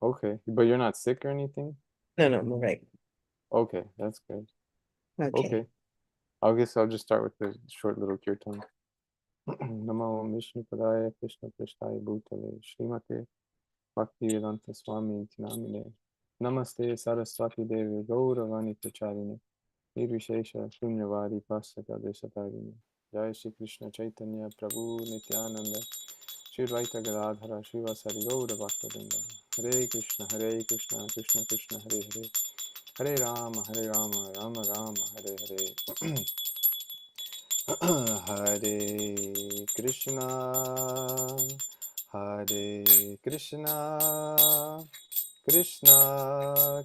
Okay, but you're not sick or anything? No, no, I'm right. Okay, that's good. Okay. Okay, I guess I'll just start with the short little kirtan. Namo Vishnu Padaya Krishna Prishthaya Bhutale Srimate Bhaktivedanta Swami Tinamine Namaste Saraswati Devi Gauravani Pracharine Nirvishesha Shunyavadi Pasata Deshatarine Jai Shri Krishna Chaitanya Prabhu Nityananda Shri Dvaita Gadadhara Shivasari Gaura Bhaktavinda Hare Krishna Krishna Krishna Hare Hare Hare Rama Rama Rama Hare Hare Hare Krishna, Hare Krishna, Krishna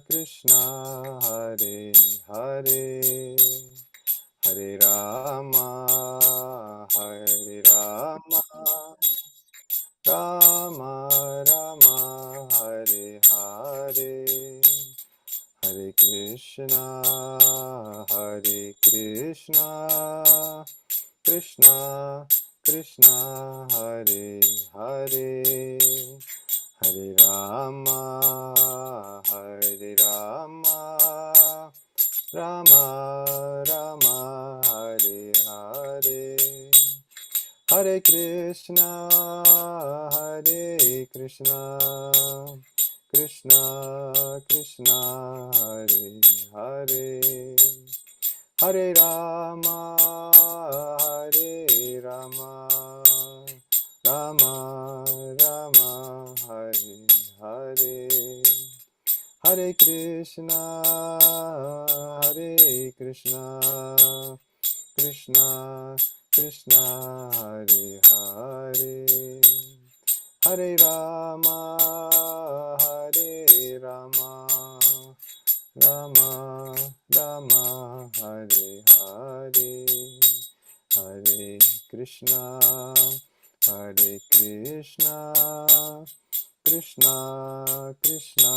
Krishna, Hare Hare, Hare Rama, Hare Rama, Rama Rama, Hare Hare. Hare Krishna, Krishna Krishna, Hare Hare, Hare Rama, Hare Rama, Rama Rama, Hare Hare. Hare Krishna, Hare Krishna, Krishna Krishna, Hare Hare, Hare Rama, Hare Rama, Rama Rama, Hare Hare. Hare Krishna, Hare Krishna, Krishna Krishna, Hare Hare, Hare Rama, Hare Rama, Rama Rama, Hare Hare, Hare Krishna, Hare Krishna, Krishna Krishna,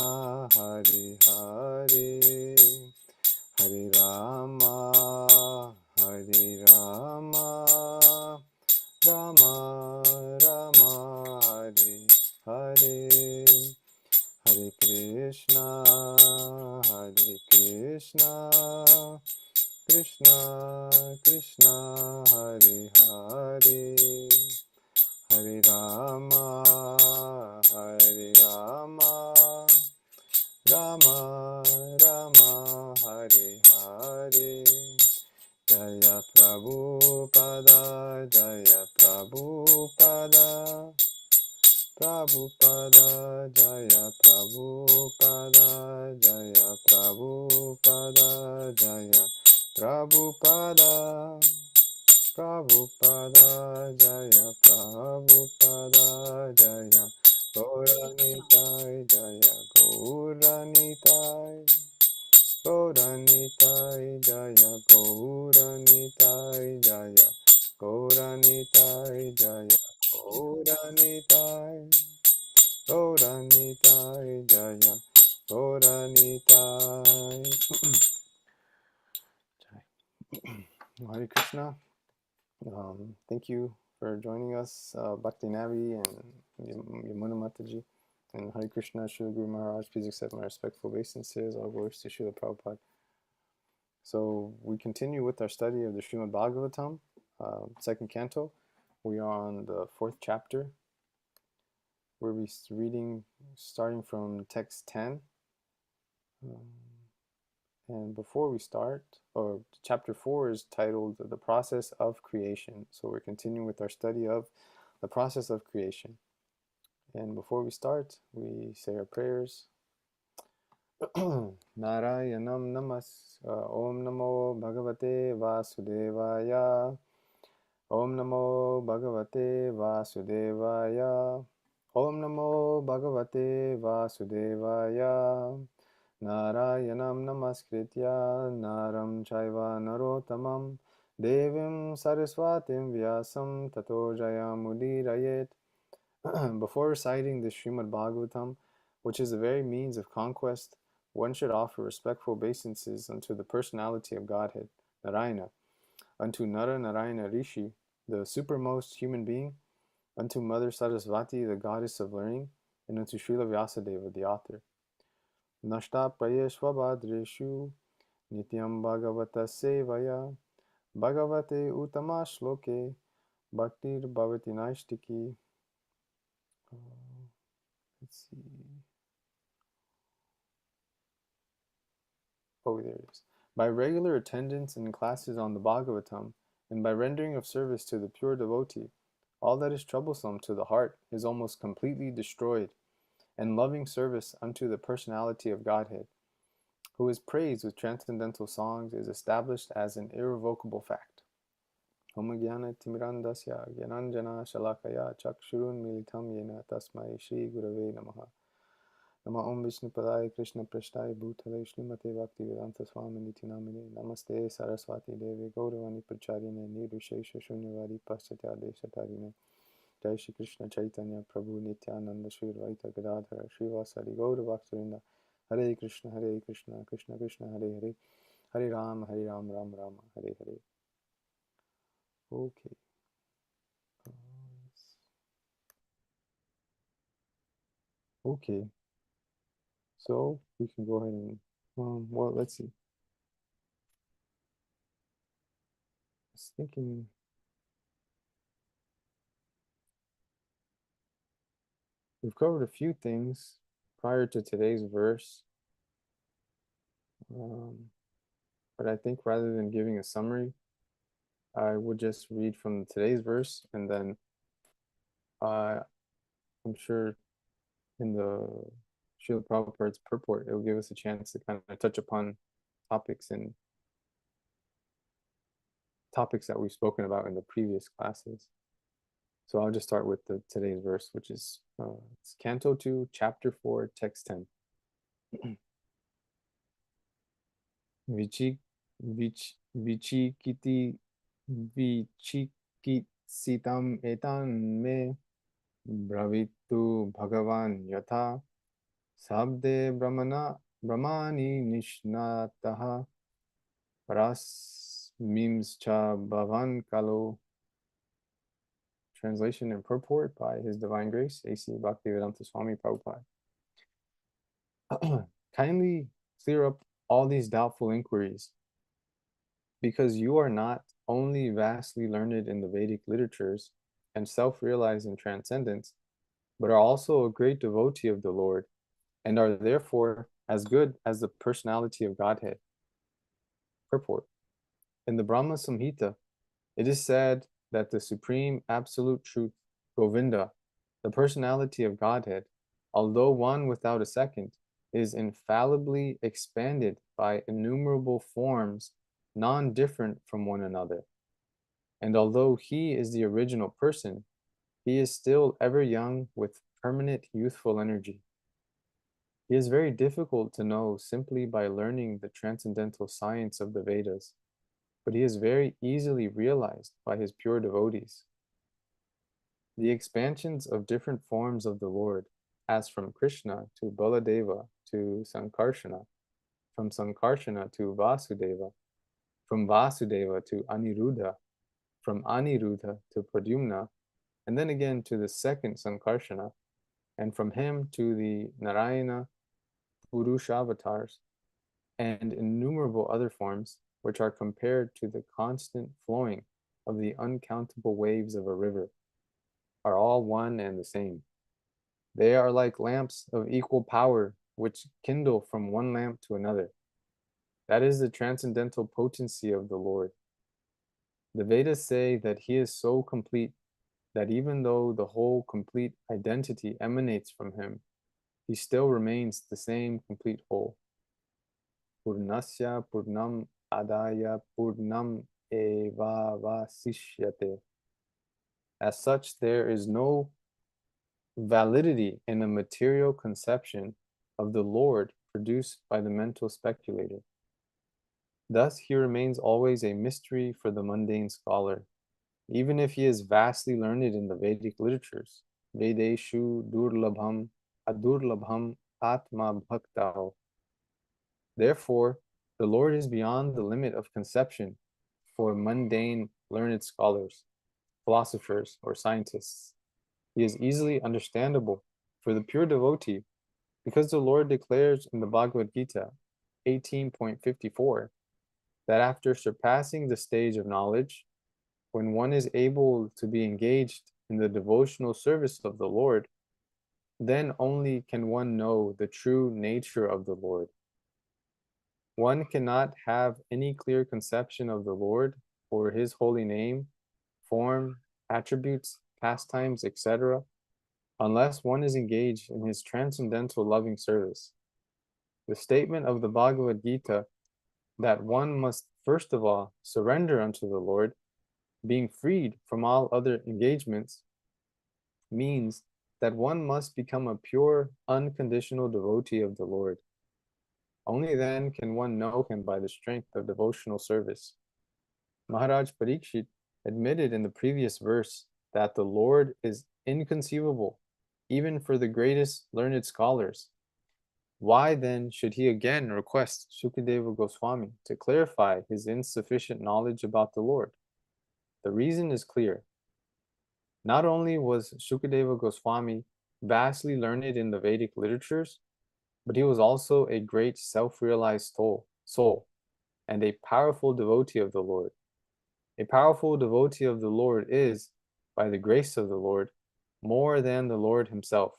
Hare Hare, Hare Rama, Hare Rama, Rama Rama, Hare Hare, Hare Krishna, Hare Krishna, Krishna Krishna, Hare Hare, Hare Rama, Hare Rama, Rama Rama, Hare Hare. Jaya Prabhupada, Jaya Prabhupada, Prabhupada, Jaya Prabhupada, Jaya Prabhupada, Jaya Prabhupada, Prabhupada, Jaya Prabhupada, Jaya Gauranitai, Jaya Gauranitai, Gauranitai, Jaya Gauranitai, Jaya Gauranitai, Jaya Gauranitai, Gauranitai, Jaya Gauranitai. Hare Krishna. Thank you for joining us, Bhakti Navi and Yamuna Mataji. And Hare Krishna, Srila Guru Maharaj, please accept my respectful obeisances. All glories to Srila Prabhupada. So we continue with our study of the Srimad Bhagavatam, second canto. We are on the fourth chapter. We'll be reading starting from text 10. And before we start, or chapter 4 is titled The Process of Creation. So we're continuing with our study of the process of creation. And before we start, we say our prayers. Narayanam namas Om Namo Bhagavate Vasudevaya. Om Namo Bhagavate Vasudevaya. Om Namo Bhagavate Vasudevaya. Narayanam namaskritya naram chaiva narotamam devim saraswatim vyasam tato jayamudirayet. Before reciting the Srimad Bhagavatam, which is the very means of conquest, one should offer respectful obeisances unto the personality of Godhead, Narayana, unto Nara Narayana Rishi, the supermost human being, unto Mother Sarasvati, the goddess of learning, and into Srila Vyasadeva, the author. Nashta prayeshvabhadreshu nityam bhagavata sevaya bhagavate uttama shloke bhaktir bhavati naishtiki. Let's see. Oh, there it is. By regular attendance in classes on the Bhagavatam, and by rendering of service to the pure devotee, all that is troublesome to the heart is almost completely destroyed, and loving service unto the personality of Godhead, who is praised with transcendental songs, is established as an irrevocable fact. Om Jnana Timirandasya Gyananjana Shalakaya Chakshurun Militam Yena Tasmai Shri Gurave Namaha. Nama Om Vishnupadaya Krishna Prasthaya Bhutale Srimate Bhaktivedanta Swaminiti Namine Namaste Saraswati Devi Gauravani Pracharine Nirvishesha Shunyavadi Paschatya Deshatarine Jai Shri Krishna Chaitanya Prabhu Nityananda Shri Advaita Gadadhara Srivasadi Gaura Bhaktavinda Hare Krishna Krishna Krishna Hare Hare Hare Ram Ram Rama Hare Hare. Okay. Okay. So we can go ahead and well, let's see. I was thinking we've covered a few things prior to today's verse, but I think rather than giving a summary, I would just read from today's verse, and then I'm sure in the Srila Prabhupada's purport, it will give us a chance to kind of touch upon topics that we've spoken about in the previous classes. So I'll just start with today's verse, which is it's Canto 2, Chapter 4, Text 10. Vichikiti vichikisitam etan me bravitu bhagavan yatha sabde brahmani nishnataha parasmimscha bhavan kalo. Translation and purport by His Divine Grace, A.C. Bhaktivedanta Swami Prabhupada. Kindly clear up all these doubtful inquiries, because you are not only vastly learned in the Vedic literatures and self-realized in transcendence, but are also a great devotee of the Lord, and are therefore as good as the personality of Godhead. Purport. In the Brahma Samhita, it is said that the Supreme Absolute Truth, Govinda, the personality of Godhead, although one without a second, is infallibly expanded by innumerable forms non-different from one another. And although he is the original person, he is still ever young with permanent youthful energy. He is very difficult to know simply by learning the transcendental science of the Vedas, but he is very easily realized by his pure devotees. The expansions of different forms of the Lord, as from Krishna to Baladeva to Sankarshana, from Sankarshana to Vasudeva, from Vasudeva to Aniruddha, from Aniruddha to Pradyumna, and then again to the second Sankarshana, and from him to the Narayana Purushavatars, and innumerable other forms, which are compared to the constant flowing of the uncountable waves of a river, are all one and the same. They are like lamps of equal power, which kindle from one lamp to another. That is the transcendental potency of the Lord. The Vedas say that he is so complete that even though the whole complete identity emanates from him, he still remains the same complete whole. Purnasya Purnam Adaya Purnam Eva Vasishyate. As such, there is no validity in a material conception of the Lord produced by the mental speculator. Thus, he remains always a mystery for the mundane scholar, even if he is vastly learned in the Vedic literatures. Vedeshu durlabham adurlabham atma bhaktao. Therefore, the Lord is beyond the limit of conception for mundane learned scholars, philosophers, or scientists. He is easily understandable for the pure devotee, because the Lord declares in the Bhagavad Gita 18.54 that after surpassing the stage of knowledge, when one is able to be engaged in the devotional service of the Lord, then only can one know the true nature of the Lord. One cannot have any clear conception of the Lord or his holy name, form, attributes, pastimes, etc., unless one is engaged in his transcendental loving service. The statement of the Bhagavad Gita that one must first of all surrender unto the Lord, being freed from all other engagements, means that one must become a pure, unconditional devotee of the Lord. Only then can one know him by the strength of devotional service. Maharaj Parikshit admitted in the previous verse that the Lord is inconceivable, even for the greatest learned scholars. Why then should he again request Shukadeva Goswami to clarify his insufficient knowledge about the Lord? The reason is clear. Not only was Shukadeva Goswami vastly learned in the Vedic literatures, but he was also a great self-realized soul and a powerful devotee of the Lord. A powerful devotee of the Lord is, by the grace of the Lord, more than the Lord himself.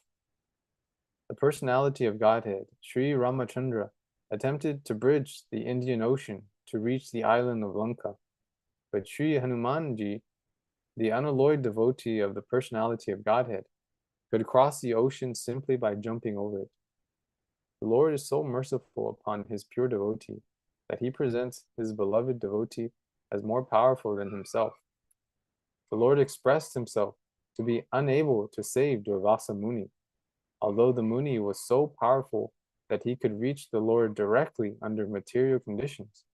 The personality of Godhead, Sri Ramachandra, attempted to bridge the Indian Ocean to reach the island of Lanka, but Sri Hanumanji, the unalloyed devotee of the personality of Godhead, could cross the ocean simply by jumping over it. The Lord is so merciful upon his pure devotee that he presents his beloved devotee as more powerful than himself. The Lord expressed himself to be unable to save Durvasa Muni, although the Muni was so powerful that he could reach the Lord directly under material conditions.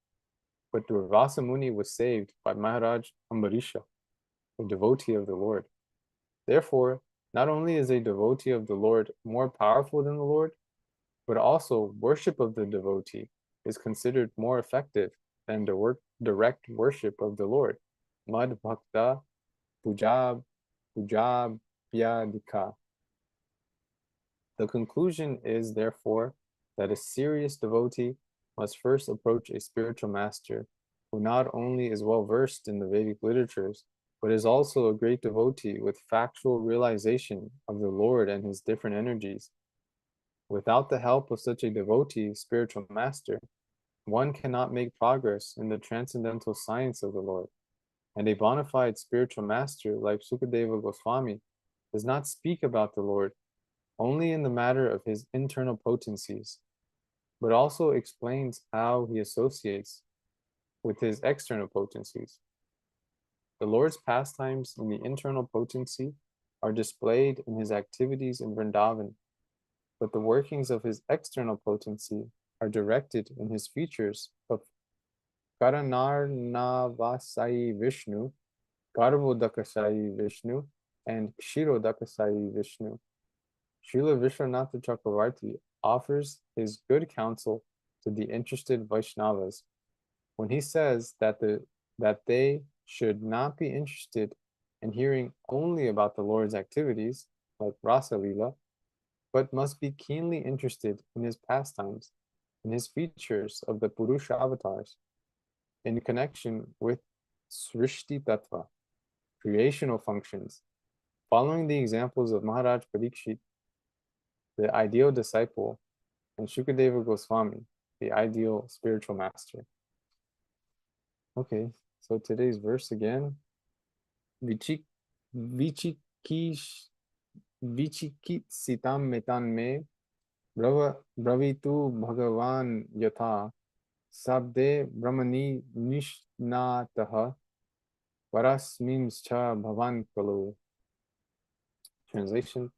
But Durvasa Muni was saved by Maharaj Ambarisha, a devotee of the Lord. Therefore, not only is a devotee of the Lord more powerful than the Lord, but also worship of the devotee is considered more effective than direct worship of the Lord. Mad Bhakta Pujab Pyadika. The conclusion is, therefore, that a serious devotee must first approach a spiritual master who not only is well versed in the Vedic literatures, but is also a great devotee with factual realization of the Lord and his different energies. Without the help of such a devotee, spiritual master, one cannot make progress in the transcendental science of the Lord. And a bona fide spiritual master like Sukadeva Goswami does not speak about the Lord only in the matter of his internal potencies, but also explains how he associates with his external potencies. The Lord's pastimes in the internal potency are displayed in his activities in Vrindavan, but the workings of his external potency are directed in his features of Karanarnavasai Vishnu, Garbhodakasai Vishnu, and Kshirodakasai Vishnu. Srila Vishwanatha Chakravarti offers his good counsel to the interested Vaishnavas when he says that they should not be interested in hearing only about the Lord's activities, like Rasa Lila, but must be keenly interested in his pastimes, in his features of the Purusha avatars, in connection with Srishti Tattva, creational functions, following the examples of Maharaj Parikshit, the ideal disciple, and Shukadeva Goswami, the ideal spiritual master. Okay, so today's verse again. Vichikit sitam metan me bravitu bhagavan yatha sabde brahmani nishnataha varasmimscha bhavan kalu. Translation: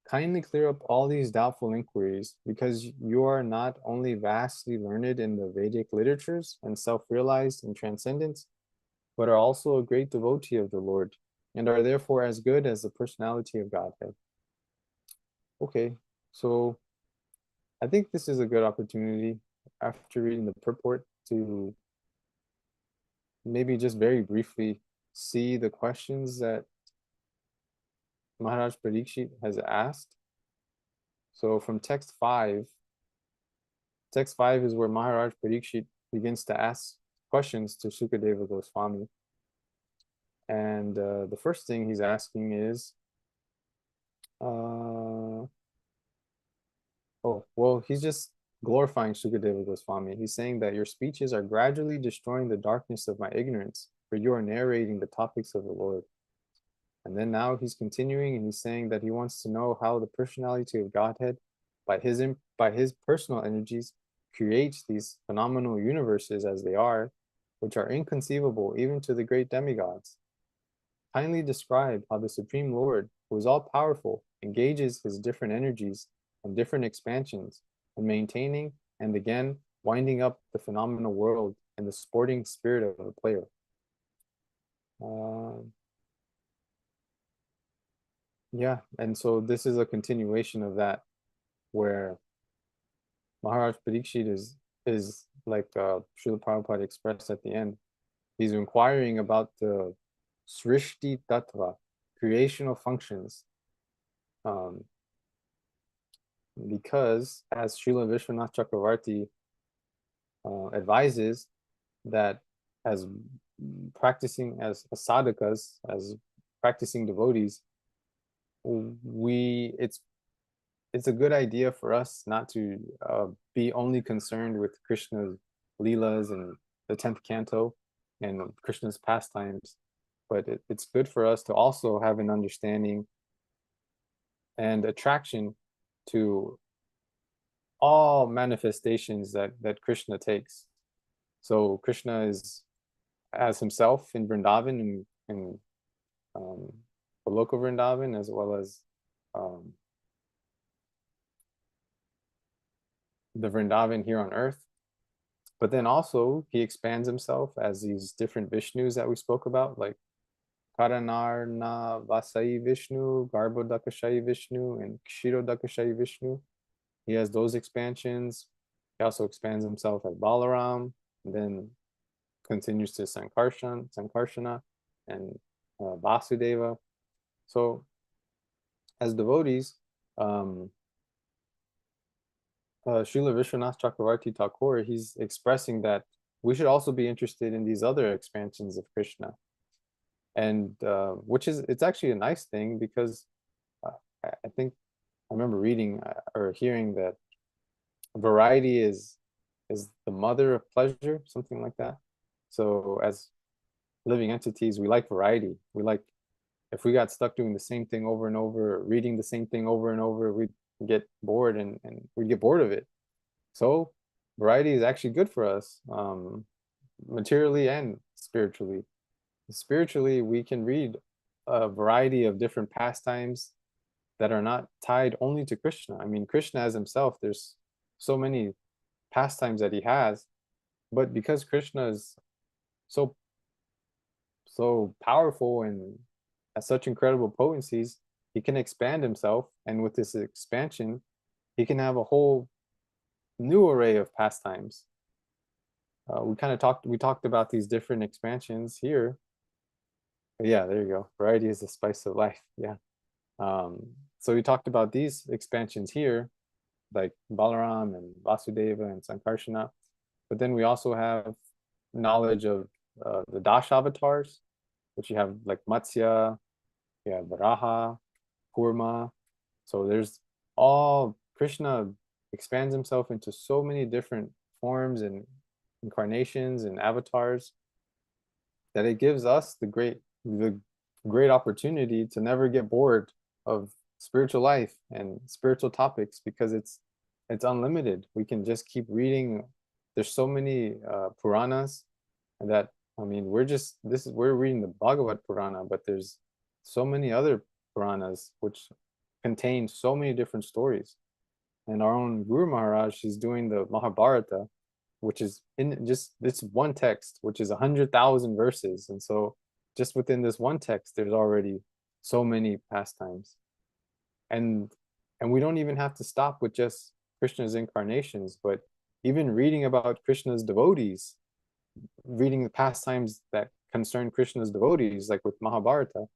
kindly clear up all these doubtful inquiries, because you are not only vastly learned in the Vedic literatures and self-realized in transcendence, but are also a great devotee of the Lord, and are therefore as good as the personality of Godhead. Okay, so I think this is a good opportunity after reading the purport to maybe just very briefly see the questions that Maharaj Parikshit has asked So from text 5 is where Maharaj Parikshit begins to ask questions to Sukadeva Goswami. And the first thing he's asking is, he's just glorifying Sukadeva Goswami. He's saying that your speeches are gradually destroying the darkness of my ignorance, for you are narrating the topics of the Lord. And then now he's continuing and he's saying that he wants to know how the personality of Godhead, by his personal energies, creates these phenomenal universes as they are, which are inconceivable even to the great demigods. Kindly describe how the Supreme Lord, who is all powerful, engages his different energies and different expansions in maintaining and again winding up the phenomenal world and the sporting spirit of the player. Yeah, and so this is a continuation of that, where Maharaj Parikshit is like Srila Prabhupada expressed at the end. He's inquiring about the Srishti Tattva, creational functions, because as Srila Vishwanath Chakravarti advises, that as practicing as sadhakas, as practicing devotees, it's a good idea for us not to be only concerned with Krishna's leelas and the 10th canto and Krishna's pastimes, but it's good for us to also have an understanding and attraction to all manifestations that Krishna takes. So Krishna is as himself in Vrindavan and Goloka Vrindavan, as well as the Vrindavan here on earth. But then also he expands himself as these different Vishnus that we spoke about, like Karanarna Vasai Vishnu, Garbhodakashayi Vishnu, and Kshirodakashayi Vishnu. He has those expansions. He also expands himself as Balaram, and then continues to Sankarsana, and Vasudeva. So as devotees, Srila Vishwanath Chakravarti Thakur, he's expressing that we should also be interested in these other expansions of Krishna. And it's actually a nice thing, because I think I remember reading or hearing that variety is the mother of pleasure, something like that. So as living entities, we like variety. We like, if we got stuck doing the same thing over and over, reading the same thing over and over, we'd get bored and we'd get bored of it. So variety is actually good for us, materially and spiritually. Spiritually, we can read a variety of different pastimes that are not tied only to Krishna. I mean, Krishna as himself, there's so many pastimes that he has, but because Krishna is so powerful and has such incredible potencies, he can expand himself, and with this expansion, he can have a whole new array of pastimes. We talked about these different expansions here. Yeah, there you go. Variety is the spice of life. Yeah. So we talked about these expansions here, like Balaram and Vasudeva and Sankarsana, but then we also have knowledge of the Dash avatars, which you have like Matsya, you have Varaha, Kurma. So there's all, Krishna expands himself into so many different forms and incarnations and avatars, that it gives us the great opportunity to never get bored of spiritual life and spiritual topics, because it's unlimited. We can just keep reading. There's so many Puranas, and that, I mean, we're reading the Bhagavad Purana, but there's so many other Puranas which contain so many different stories. And our own Guru Maharaj, she's doing the Mahabharata, which is in just this one text, which is 100,000 verses. And so just within this one text, there's already so many pastimes. And we don't even have to stop with just Krishna's incarnations, but even reading about Krishna's devotees, reading the pastimes that concern Krishna's devotees, like with Mahabharata,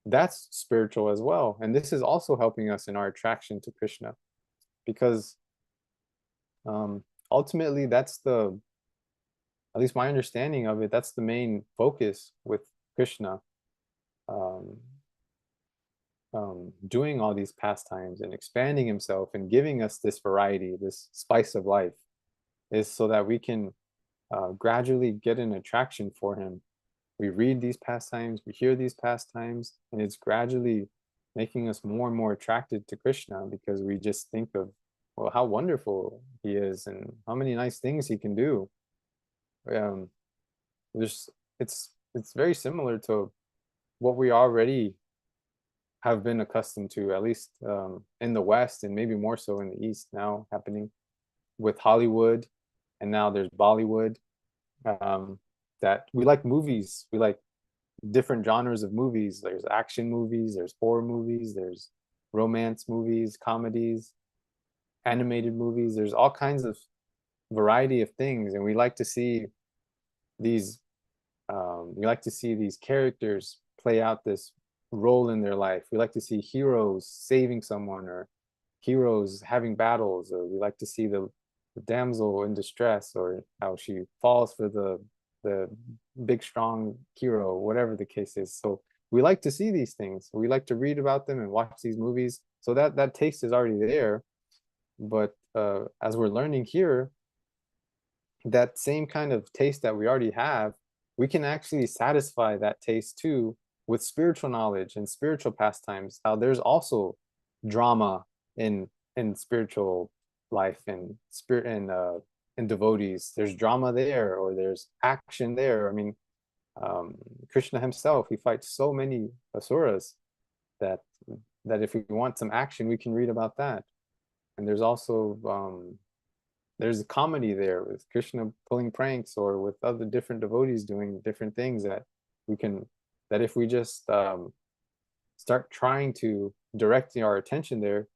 that's spiritual as well. And this is also helping us in our attraction to Krishna. because ultimately that's at least my understanding of it, that's the main focus with Krishna. Um, doing all these pastimes and expanding himself and giving us this variety, this spice of life, is so that we can gradually get an attraction for him. We read these pastimes, we hear these pastimes, and it's gradually making us more and more attracted to Krishna because we just think of, well, how wonderful he is and how many nice things he can do. Um, there's, it's very similar to what we already have been accustomed to, at least in the West and maybe more so in the East now happening with Hollywood, and now there's Bollywood. Um, that we like movies, we like different genres of movies. There's action movies, there's horror movies, there's romance movies, comedies, animated movies. There's all kinds of variety of things, and we like to see these characters play out this role in their life. We like to see heroes saving someone or heroes having battles, or we like to see the damsel in distress, or how she falls for the big strong hero, whatever the case is. So we like to see these things. We like to read about them and watch these movies. So that taste is already there. But as we're learning here, that same kind of taste that we already have, we can actually satisfy that taste too with spiritual knowledge and spiritual pastimes. How there's also drama in spiritual life and spirit and devotees. There's drama there, or there's action there. I mean, Krishna himself, he fights so many asuras that if we want some action, we can read about that. And there's also there's a comedy there with Krishna pulling pranks, or with other different devotees doing different things that we can, that if we just start trying to direct our attention there,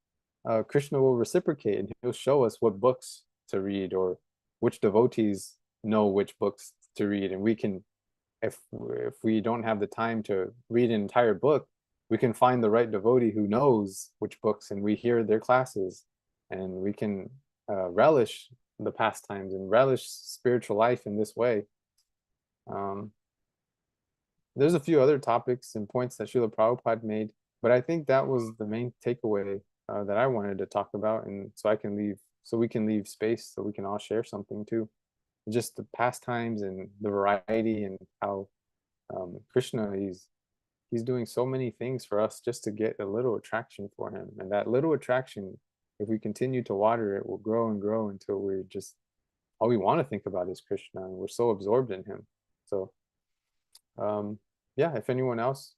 Krishna will reciprocate and he'll show us what books to read, or which devotees know which books to read. And we can, if we don't have the time to read an entire book, we can find the right devotee who knows which books, and we hear their classes, and we can relish the pastimes and relish spiritual life in this way. Um, there's a few other topics and points that Srila Prabhupada made, but I think that was the main takeaway that I wanted to talk about, and so we can leave space so we can all share something too. Just the pastimes and the variety, and how Krishna, he's doing so many things for us just to get a little attraction for him. And that little attraction, if we continue to water it, will grow and grow until we're just, all we want to think about is Krishna, and we're so absorbed in him. So yeah, if anyone else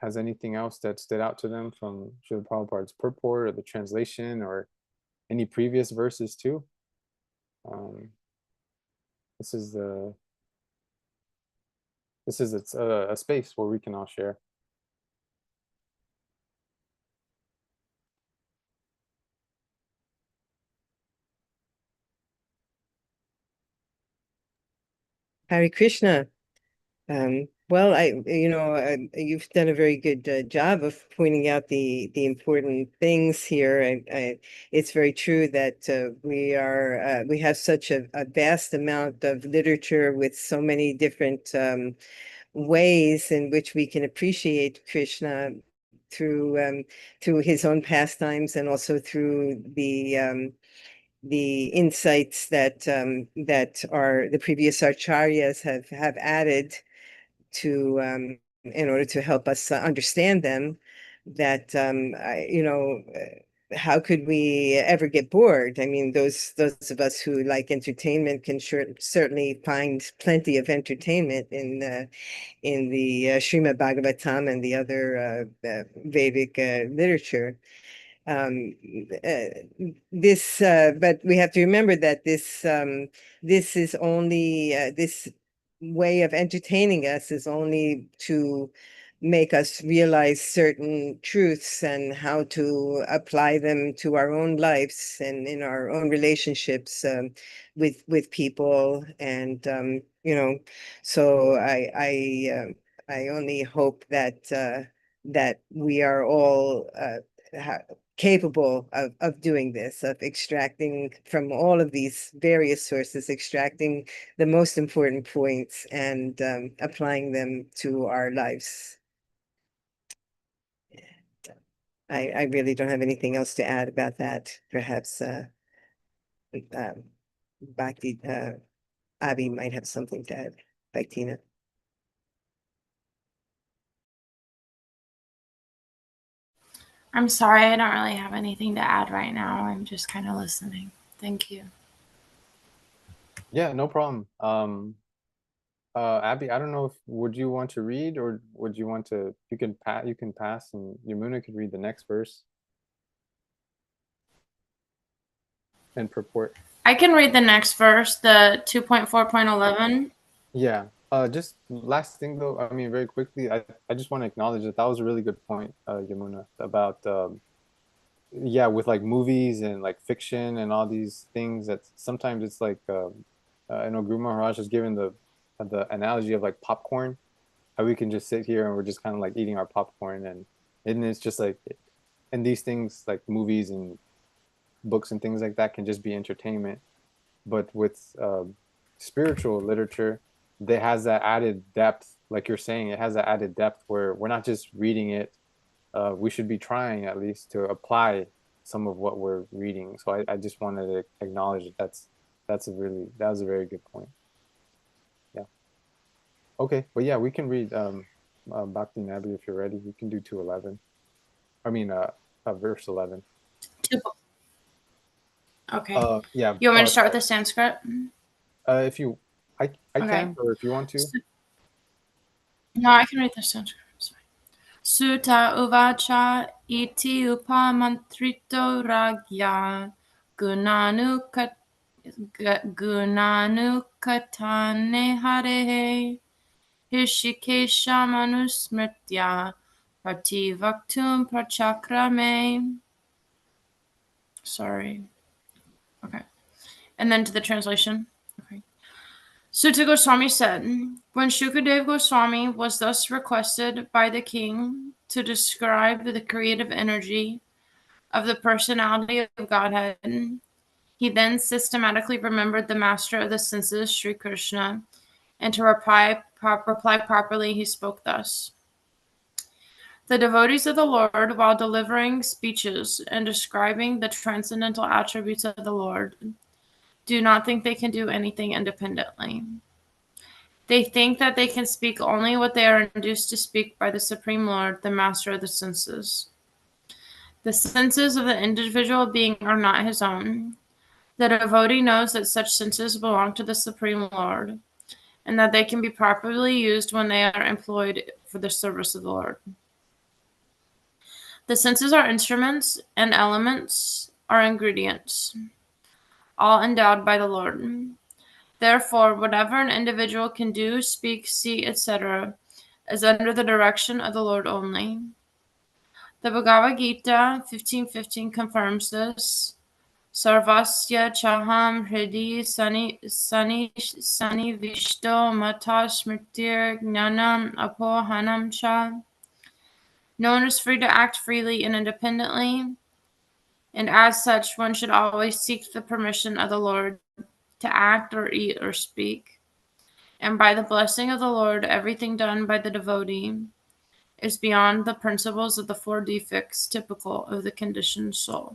has anything else that stood out to them from Srila Prabhupada's purport or the translation or any previous verses too, this is a space where we can all share. Hare Krishna. Well, you've done a very good job of pointing out the important things here. It's very true that we have such a vast amount of literature with so many different ways in which we can appreciate Krishna through his own pastimes, and also through the insights that are the previous acharyas have added to in order to help us understand them. That how could we ever get bored? I mean, those of us who like entertainment can certainly find plenty of entertainment in the Srimad Bhagavatam and the other Vedic literature. um but we have to remember that this is only this way of entertaining us is only to make us realize certain truths and how to apply them to our own lives and in our own relationships with people. And so I only hope that that we are all capable of doing this, of extracting from all of these various sources, extracting the most important points and applying them to our lives. I really don't have anything else to add about that. Perhaps Bhakti, Abby might have something to add. Bhaktina. I'm sorry, I don't really have anything to add right now. I'm just kind of listening. Thank you. Yeah, no problem. Abby, I don't know if would you want to read or would you want to you can pass and Yamuna could read the next verse and purport. I can read the next verse, the 2.4.11. Yeah. Just last thing though, I mean, very quickly, I just want to acknowledge that that was a really good point, Yamuna, about yeah, with like movies and like fiction and all these things that sometimes it's like I know Guru Maharaj has given the analogy of like popcorn, how we can just sit here and we're just kind of like eating our popcorn and it's just like and these things like movies and books and things like that can just be entertainment, but with spiritual literature, there has that added depth, like you're saying, it has that added depth where we're not just reading it. We should be trying at least to apply some of what we're reading. So I just wanted to acknowledge that that was a very good point. Yeah. Okay, but yeah, we can read Bhakti Nabi if you're ready. We can do 211. I mean verse 11. Okay. Yeah, You want me to start with the Sanskrit? if you I Okay. can, or if you want to. No, I can read the Sanskrit. Sorry. Sutta uvacha iti upamantrito ragya gunanukat gunanukatane harehe hishikesha manusmritya prativaktum prachakrame. Sorry. Okay. And then to the translation. Okay. Sutta Goswami said, when Shukadev Goswami was thus requested by the king to describe the creative energy of the personality of Godhead, he then systematically remembered the master of the senses, Sri Krishna, and to reply properly, he spoke thus. The devotees of the Lord, while delivering speeches and describing the transcendental attributes of the Lord, do not think they can do anything independently. They think that they can speak only what they are induced to speak by the Supreme Lord, the master of the senses. The senses of the individual being are not his own. The devotee knows that such senses belong to the Supreme Lord, and that they can be properly used when they are employed for the service of the Lord. The senses are instruments, and elements are ingredients, all endowed by the Lord. Therefore, whatever an individual can do, speak, see, etc., is under the direction of the Lord only. The Bhagavad Gita 15:15 confirms this. Sarvasya chaham hridi sani vishto mata smritir gnanam apohanam cha. No one is free to act freely and independently, and as such, one should always seek the permission of the Lord to act or eat or speak. And by the blessing of the Lord, everything done by the devotee is beyond the principles of the four defects typical of the conditioned soul.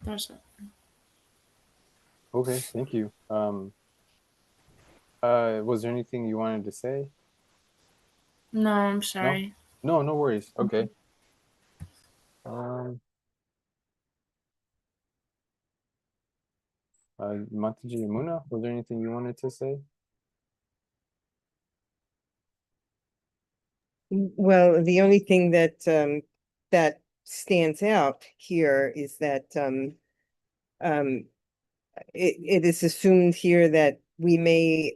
There's it. Okay, thank you. Was there anything you wanted to say? No, I'm No? sorry. No, no worries. Okay. Um, Mataji Yamuna, was there anything you wanted to say? Well, the only thing that stands out here is that it is assumed here that we may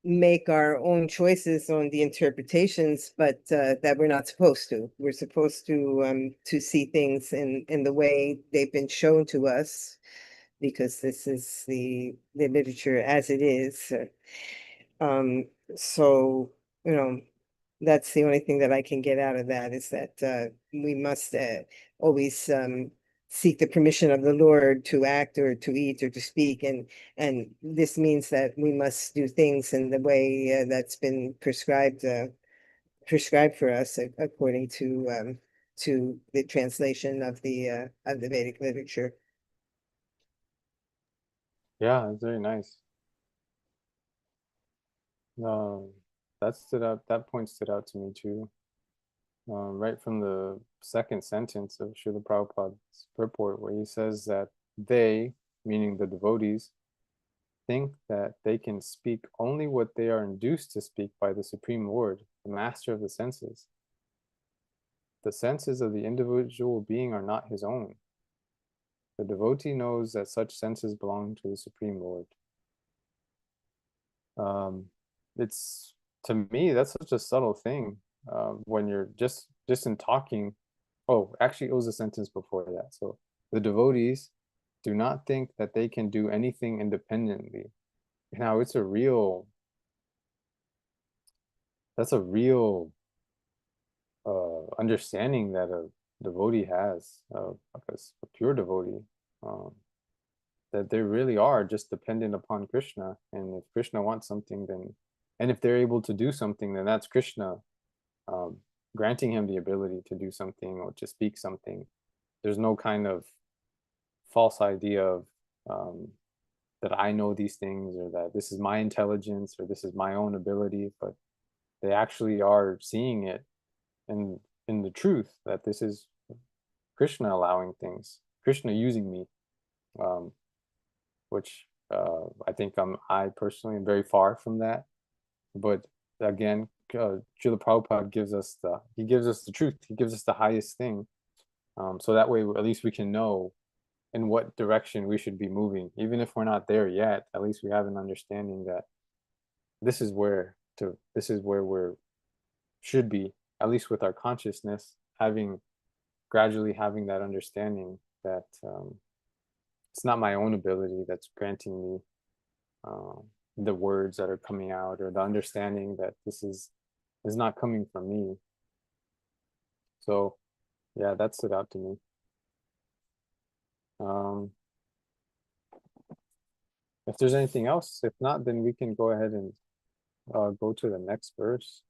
make our own choices on the interpretations, but that we're not supposed to. We're supposed to see things in the way they've been shown to us, because this is the literature as it is. So, you know, That's the only thing that I can get out of that, is that we must always seek the permission of the Lord to act or to eat or to speak, and this means that we must do things in the way that's been prescribed for us according to the translation of the Vedic literature. Yeah, it's very nice. That point stood out to me too. Right from the second sentence of Srila Prabhupada's purport, where he says that they, meaning the devotees, think that they can speak only what they are induced to speak by the Supreme Lord, the master of the senses. The senses of the individual being are not his own. The devotee knows that such senses belong to the Supreme Lord. It's, to me, that's such a subtle thing. When you're just in talking. Oh, actually, it was a sentence before that. So the devotees do not think that they can do anything independently. Now, that's a real understanding that a devotee has, like a pure devotee, that they really are just dependent upon Krishna. And if Krishna wants something, then, and if they're able to do something, then that's Krishna granting him the ability to do something or to speak something. There's no kind of false idea of that I know these things, or that this is my intelligence, or this is my own ability, but they actually are seeing it in the truth that this is Krishna allowing things, Krishna using me, which I think I personally am very far from that. But again, Srila Prabhupada gives us the truth. He gives us the highest thing, so that way at least we can know in what direction we should be moving. Even if we're not there yet, at least we have an understanding that this is where we're should be, at least with our consciousness, gradually having that understanding that it's not my own ability that's granting me the words that are coming out, or the understanding that this is not coming from me. So yeah, that stood out to me. If there's anything else, if not, then we can go ahead and go to the next verse,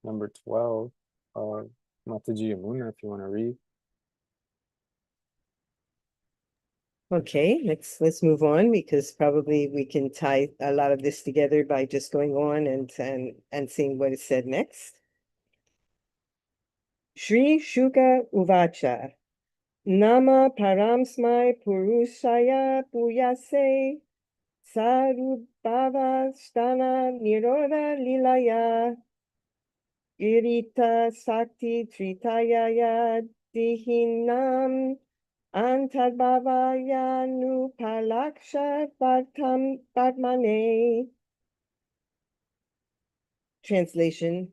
number 12. Mataji Yamuna, if you want to read. Okay, let's move on, because probably we can tie a lot of this together by just going on and seeing what is said next. Shri Shuka Uvacha Nama Paramsmai Purushaya Puyase Sarubhava Stana Niroda Lilaya Irita Sakti Tritayaya Dihinam Antarbhavaya Palaksha Bhattam Padmane. Translation.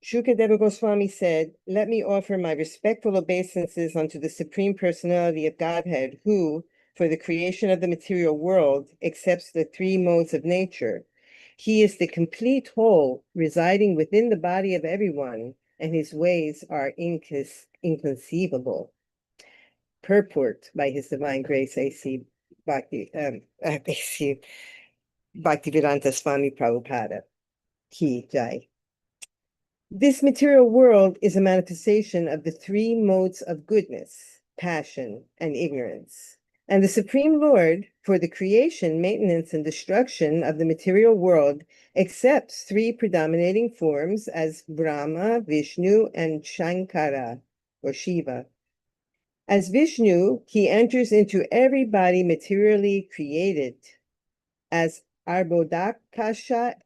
Shukadeva Goswami said, "Let me offer my respectful obeisances unto the Supreme Personality of Godhead, who, for the creation of the material world, accepts the three modes of nature. He is the complete whole, residing within the body of everyone, and his ways are inconceivable." Purport by His Divine Grace A.C. Bhaktivedanta Swami Prabhupada. Ki Jai. This material world is a manifestation of the three modes of goodness, passion, and ignorance. And the Supreme Lord, for the creation, maintenance, and destruction of the material world, accepts three predominating forms as Brahma, Vishnu, and Shankara, or Shiva. As Vishnu, he enters into every body materially created. As Arbhodakasha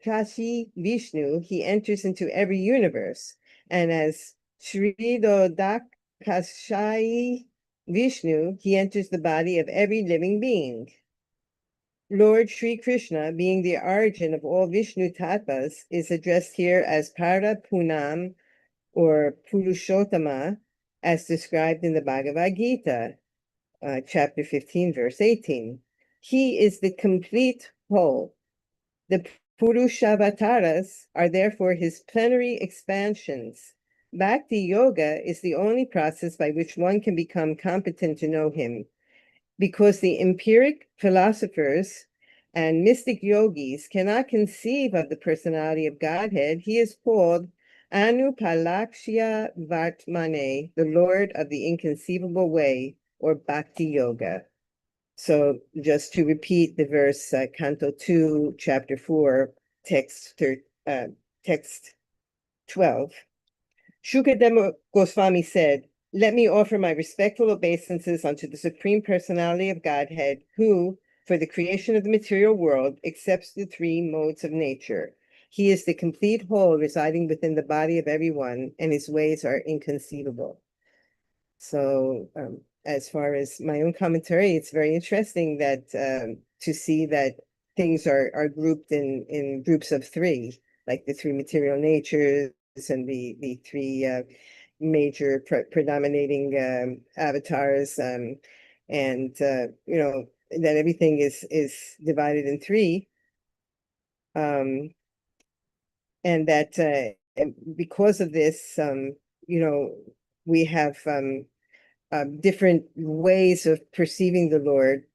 Kashi Vishnu, he enters into every universe. And as Sridodakashai Vishnu, he enters the body of every living being. Lord Sri Krishna, being the origin of all Vishnu tattvas, is addressed here as Para Punam, or Purushottama, as described in the Bhagavad Gita, chapter 15, verse 18. He is the complete whole, the Purushavattaras are therefore his plenary expansions. Bhakti Yoga is the only process by which one can become competent to know him, because the empiric philosophers and mystic yogis cannot conceive of the personality of Godhead. He is called Anupalakshya Vartmane, the Lord of the inconceivable way, or Bhakti Yoga. So just to repeat the verse, Canto 2, Chapter 4, text 12. Shukadeva Goswami said, "Let me offer my respectful obeisances unto the Supreme Personality of Godhead, who, for the creation of the material world, accepts the three modes of nature. He is the complete whole residing within the body of everyone, and his ways are inconceivable." So as far as my own commentary, it's very interesting that to see that things are grouped in groups of three, like the three material natures and the three major predominating avatars, and that everything is divided in three, and that because of this, we have different ways of perceiving the Lord,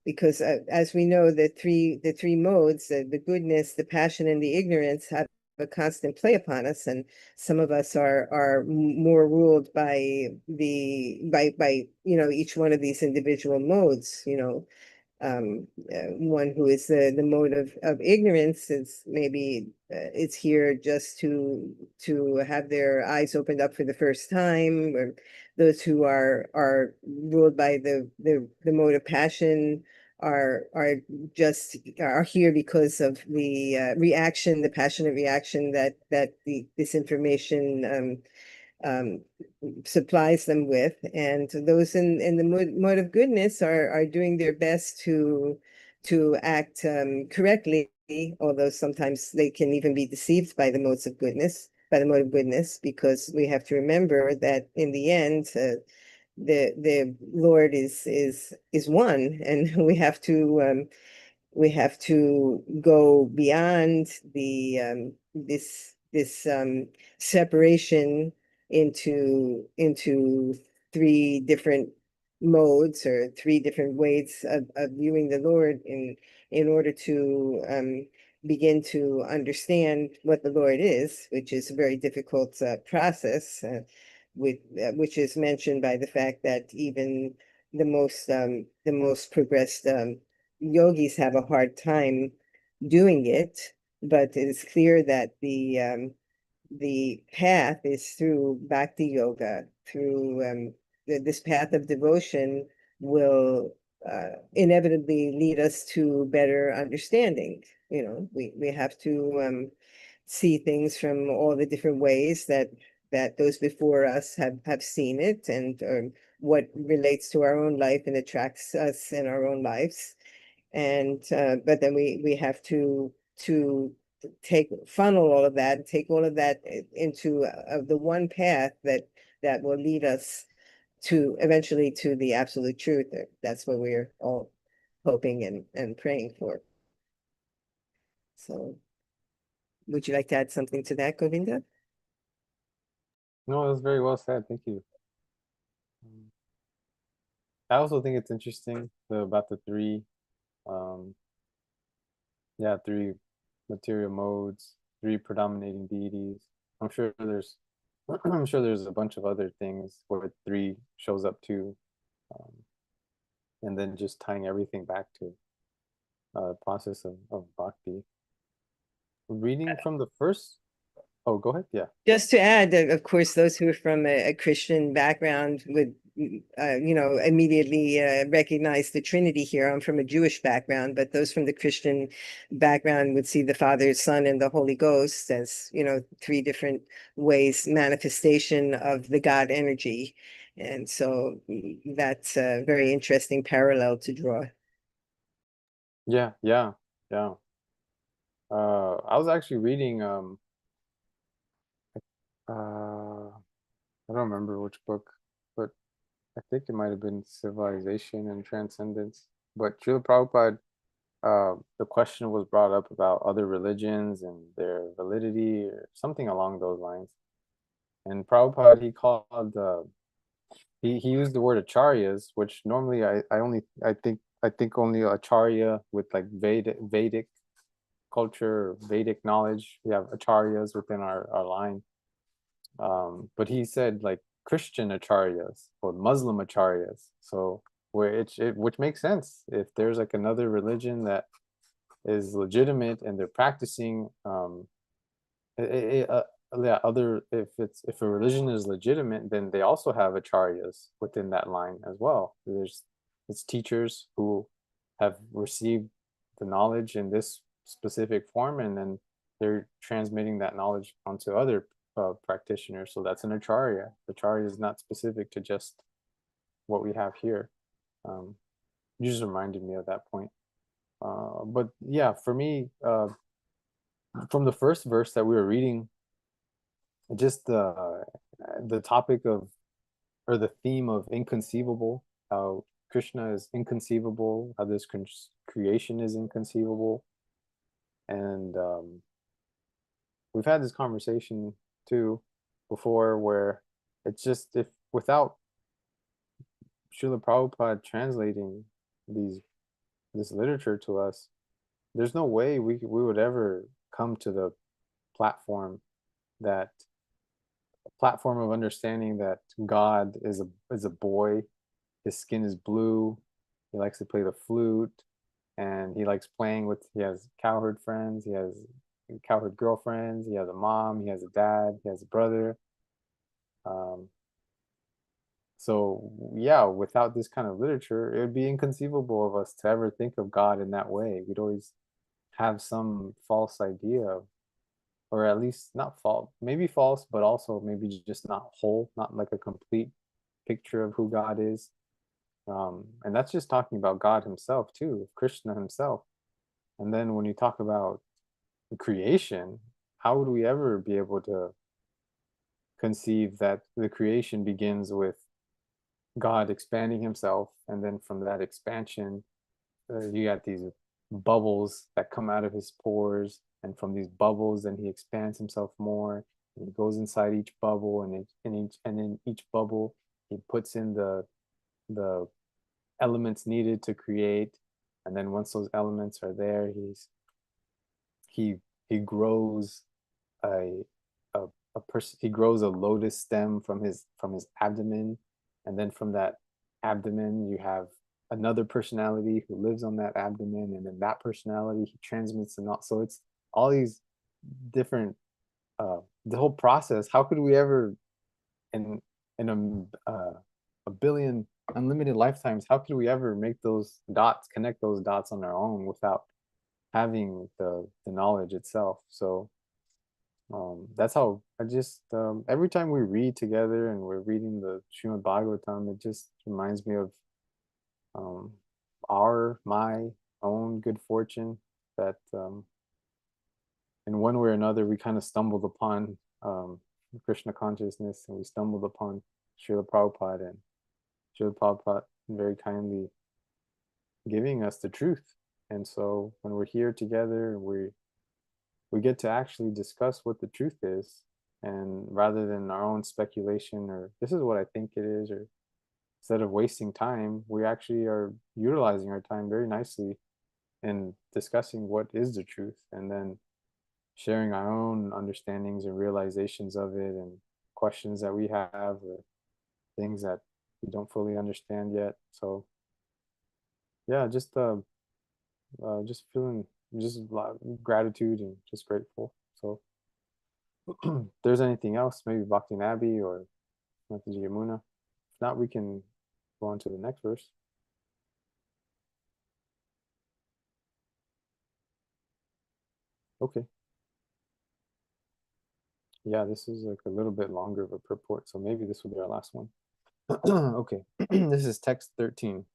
because as we know, the three modes, the goodness, the passion, and the ignorance, have a constant play upon us, and some of us are more ruled by each one of these individual modes. One who is the mode of ignorance is maybe it's here just to have their eyes opened up for the first time, or those who are ruled by the mode of passion are just are here because of the reaction, the passionate reaction that this information supplies them with. And those in the mode of goodness are doing their best to act correctly, although sometimes they can even be deceived by the modes of goodness, by the mode of goodness, because we have to remember that in the end, the Lord is one, and we have to go beyond the this separation into three different modes, or three different ways of viewing the Lord, in order to begin to understand what the Lord is, which is a very difficult process, which is mentioned by the fact that even the most progressed yogis have a hard time doing it. But it is clear that the path is through bhakti yoga, through this path of devotion will inevitably lead us to better understanding. We have to see things from all the different ways that those before us have seen it, and what relates to our own life and attracts us in our own lives. And but then we have to funnel all of that, take all of that into the one path that will lead us to eventually to the absolute truth. That's what we're all hoping and praying for. So would you like to add something to that, Govinda? No, it was very well said. Thank you. I also think it's interesting about the three, um, three material modes, three predominating deities. I'm sure there's, I'm sure there's a bunch of other things where three shows up too, um, and then just tying everything back to process of bhakti. Reading from the first. Oh, go ahead. Yeah. Just to add, of course, those who are from a Christian background would, immediately recognize the Trinity here. I'm from a Jewish background, but those from the Christian background would see the Father, Son, and the Holy Ghost as, three different ways, manifestation of the God energy. And so that's a very interesting parallel to draw. Yeah. Yeah. Yeah. I was actually reading I don't remember which book, but I think it might have been Civilization and Transcendence. But Srila Prabhupada the question was brought up about other religions and their validity or something along those lines. And Prabhupada, he used the word acharyas, which normally I think only acharya with like Vedic culture, Vedic knowledge. We have acharyas within our line. But he said like Christian acharyas or Muslim acharyas. So where which makes sense if there's like another religion that is legitimate and they're practicing yeah, other if a religion is legitimate, then they also have acharyas within that line as well. It's teachers who have received the knowledge in this specific form, and then they're transmitting that knowledge onto other practitioners. So that's an acharya. Acharya is not specific to just what we have here. You just reminded me of that point. But yeah, for me, from the first verse that we were reading, just the topic of or the theme of inconceivable, how Krishna is inconceivable, how this creation is inconceivable, and we've had this conversation too before, where it's just if without Srila Prabhupada translating this literature to us, there's no way we would ever come to the platform that platform of understanding that God is a boy. His skin is blue. He likes to play the flute, and he likes playing with. He has cowherd friends. He has cowherd girlfriends. He has a mom. He has a dad. He has a brother. Um, so yeah, without this kind of literature, it would be inconceivable of us to ever think of God in that way. We'd always have some false idea of, or at least not false, maybe false, but also maybe just not whole, not like a complete picture of who God is. And that's just talking about God himself too, Krishna himself. And then when you talk about creation, how would we ever be able to conceive that the creation begins with God expanding himself, and then from that expansion, you got these bubbles that come out of his pores, and from these bubbles, then he expands himself more, and he goes inside each bubble, and in each bubble, he puts in the elements needed to create, and then once those elements are there, he he grows a a person. He grows a lotus stem from his abdomen, and then from that abdomen, you have another personality who lives on that abdomen, and then that personality he transmits, and all. So it's all these different. The whole process. How could we ever in a billion unlimited lifetimes? How could we ever make those dots connect those dots on our own without having the knowledge itself? So that's how I just every time we read together and we're reading the Srimad Bhagavatam, it just reminds me of um, my own good fortune that in one way or another we kind of stumbled upon Krishna consciousness, and we stumbled upon Srila Prabhupada, and Srila Prabhupada very kindly giving us the truth. And so when we're here together, we get to actually discuss what the truth is, and rather than our own speculation or this is what I think it is, or instead of wasting time, we actually are utilizing our time very nicely in discussing what is the truth, and then sharing our own understandings and realizations of it, and questions that we have, or things that we don't fully understand yet. So yeah, just feeling just a lot of gratitude and just grateful. So if there's anything else, maybe Bhakti Nabi or Mataji Yamuna. If not, we can go on to the next verse. Okay. Yeah, this is like a little bit longer of a purport, so maybe this will be our last one. Okay, this is text 13.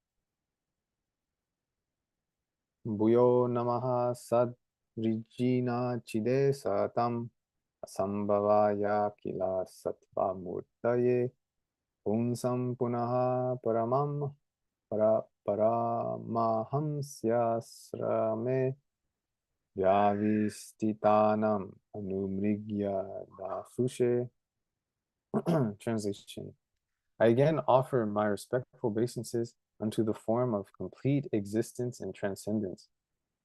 Bhuyo namaha sad rijina chide satam asambhavaya kila sattva murtaye punsam punaha paramam paramahamsyasrame vyavistitanam anumrigya dafushe. Translation. I again offer my respectful obeisances unto the form of complete existence and transcendence,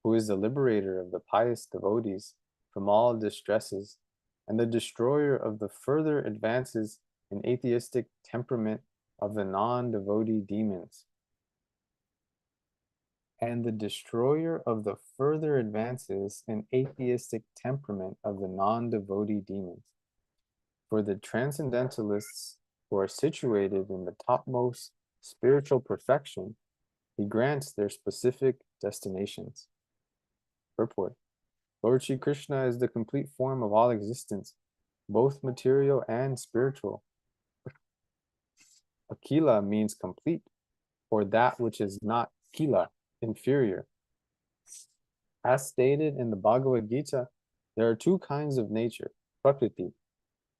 who is the liberator of the pious devotees from all distresses, and the destroyer of the further advances in atheistic temperament of the non-devotee demons. And the destroyer of the further advances in atheistic temperament of the non-devotee demons. For the transcendentalists who are situated in the topmost spiritual perfection, he grants their specific destinations. Purport. Lord Shri Krishna is the complete form of all existence, both material and spiritual. Akila means complete, or that which is not kila, inferior. As stated in the Bhagavad Gita, there are two kinds of nature, prakriti,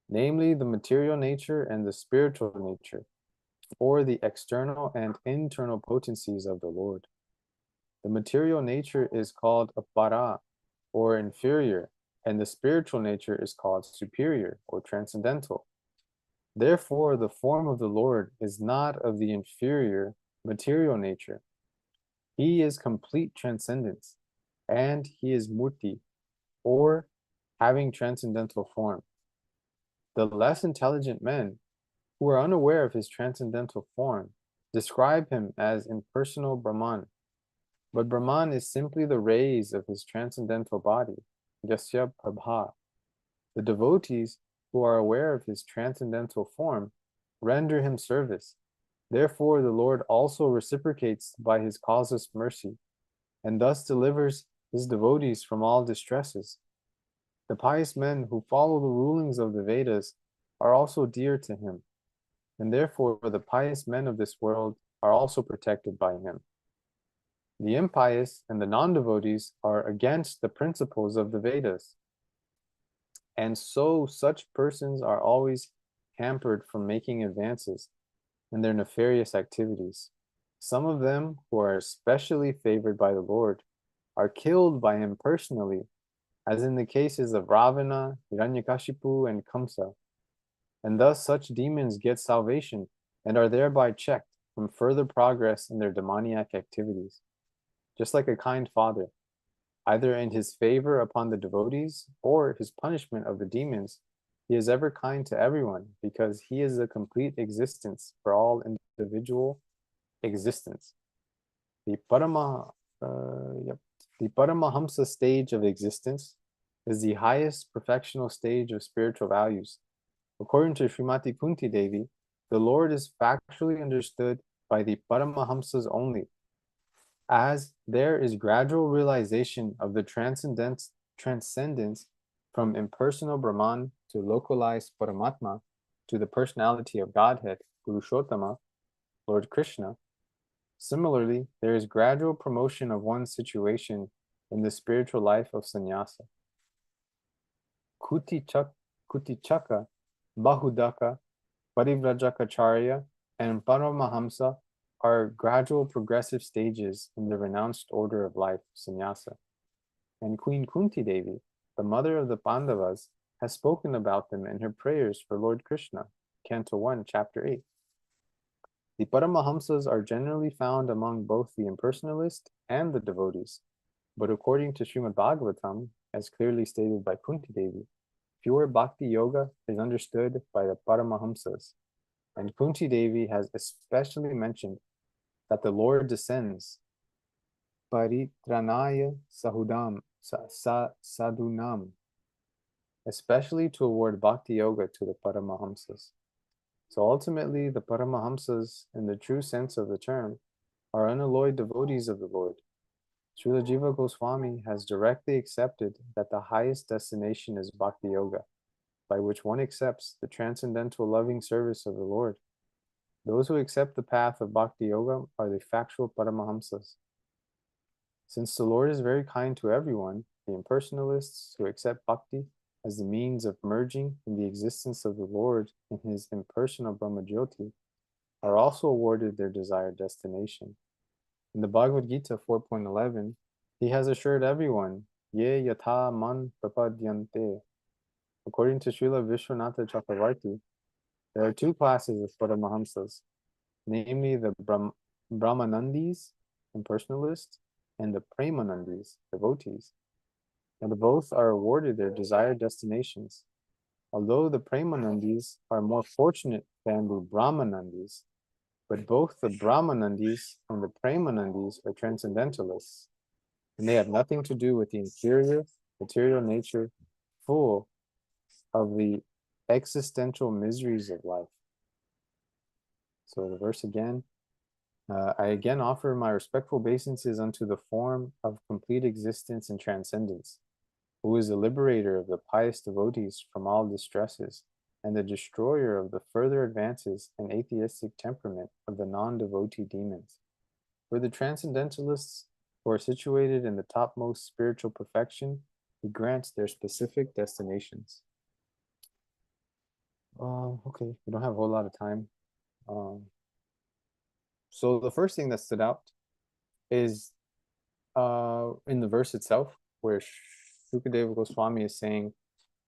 namely the material nature and the spiritual nature, or the external and internal potencies of the Lord. The material nature is called apara, or inferior, and the spiritual nature is called superior, or transcendental. Therefore, the form of the Lord is not of the inferior material nature. He is complete transcendence, and he is murti, or having transcendental form. The less intelligent men, who are unaware of his transcendental form, describe him as impersonal Brahman. But Brahman is simply the rays of his transcendental body, Yasya Prabha. The devotees, who are aware of his transcendental form, render him service. Therefore, the Lord also reciprocates by his causeless mercy, and thus delivers his devotees from all distresses. The pious men who follow the rulings of the Vedas are also dear to him, and therefore the pious men of this world are also protected by him. The impious and the non-devotees are against the principles of the Vedas, and so such persons are always hampered from making advances in their nefarious activities. Some of them, who are especially favored by the Lord, are killed by him personally, as in the cases of Ravana, Hiranyakashipu, and Kamsa. And thus such demons get salvation and are thereby checked from further progress in their demoniac activities. Just like a kind father, either in his favor upon the devotees or his punishment of the demons, he is ever kind to everyone because he is the complete existence for all individual existence. The Paramahamsa stage of existence is the highest perfectional stage of spiritual values. According to Srimati Kunti Devi, the Lord is factually understood by the Paramahamsas only, as there is gradual realization of the transcendence from impersonal Brahman to localized Paramatma to the personality of Godhead, Purushottama, Lord Krishna. Similarly, there is gradual promotion of one's situation in the spiritual life of sannyasa. Kutichaka, Bahudaka, Parivrajacharya, and Paramahamsa are gradual progressive stages in the renounced order of life, sannyasa. And Queen Kunti Devi, the mother of the Pandavas, has spoken about them in her prayers for Lord Krishna, Canto 1, Chapter 8. The Paramahamsas are generally found among both the impersonalist and the devotees, but according to Srimad Bhagavatam, as clearly stated by Kunti Devi, pure bhakti yoga is understood by the Paramahamsas, and Kunti Devi has especially mentioned that the Lord descends paritranaya sadhunam, especially to award bhakti yoga to the Paramahamsas. So ultimately, the Paramahamsas, in the true sense of the term, are unalloyed devotees of the Lord. Srila Jiva Goswami has directly accepted that the highest destination is bhakti yoga, by which one accepts the transcendental loving service of the Lord. Those who accept the path of bhakti yoga are the factual Paramahamsas. Since the Lord is very kind to everyone, the impersonalists who accept bhakti as the means of merging in the existence of the Lord in his impersonal Brahmajyoti are also awarded their desired destination. In the Bhagavad Gita 4.11, he has assured everyone, Ye yatha man prapadyante. According to Srila Vishwanatha Chakravarti, there are two classes of Paramahamsas, namely the Brahmanandis, impersonalists, and the Premanandis, devotees. And both are awarded their desired destinations. Although the Premanandis are more fortunate than the Brahmanandis, but both the Brahmanandis and the Premanandis are transcendentalists, and they have nothing to do with the inferior material nature full of the existential miseries of life. So the verse again, I again offer my respectful obeisances unto the form of complete existence and transcendence, who is the liberator of the pious devotees from all distresses, and the destroyer of the further advances and atheistic temperament of the non-devotee demons. For the transcendentalists who are situated in the topmost spiritual perfection, he grants their specific destinations. Okay, we don't have a whole lot of time. So the first thing that stood out is in the verse itself, where Shukadeva Goswami is saying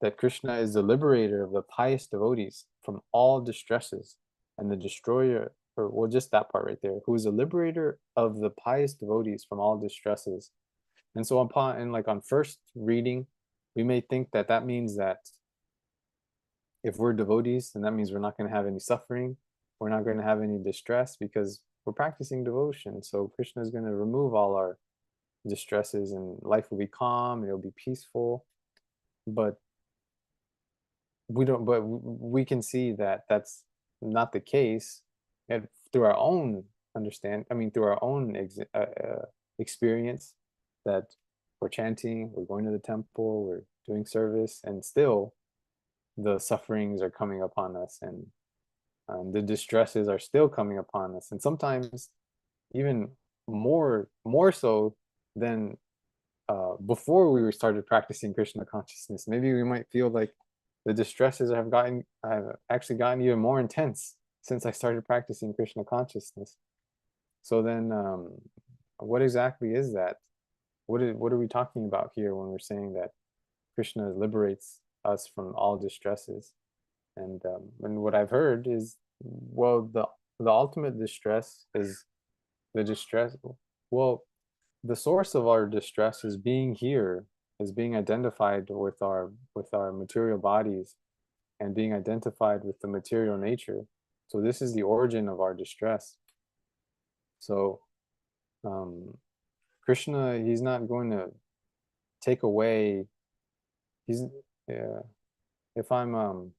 that Krishna is the liberator of the pious devotees from all distresses, and the destroyer, or well, just that part right there, who is the liberator of the pious devotees from all distresses. And so on first reading, we may think that that means that if we're devotees, then that means we're not going to have any suffering, we're not going to have any distress because we're practicing devotion. So Krishna is going to remove all our distresses and life will be calm and it'll be peaceful. But we can see that that's not the case, and through our own through our own experience, that we're chanting, we're going to the temple, we're doing service, and still the sufferings are coming upon us, and the distresses are still coming upon us, and sometimes even more so than before we started practicing Krishna consciousness. Maybe we might feel like the distresses have actually gotten even more intense since I started practicing Krishna consciousness. So then, what exactly is that? What are we talking about here when we're saying that Krishna liberates us from all distresses? And what I've heard is, well, the ultimate distress is the distress. Well, the source of our distress is being here, is being identified with our material bodies and being identified with the material nature. So this is the origin of our distress. So Krishna, he's not going to take away. He's if I'm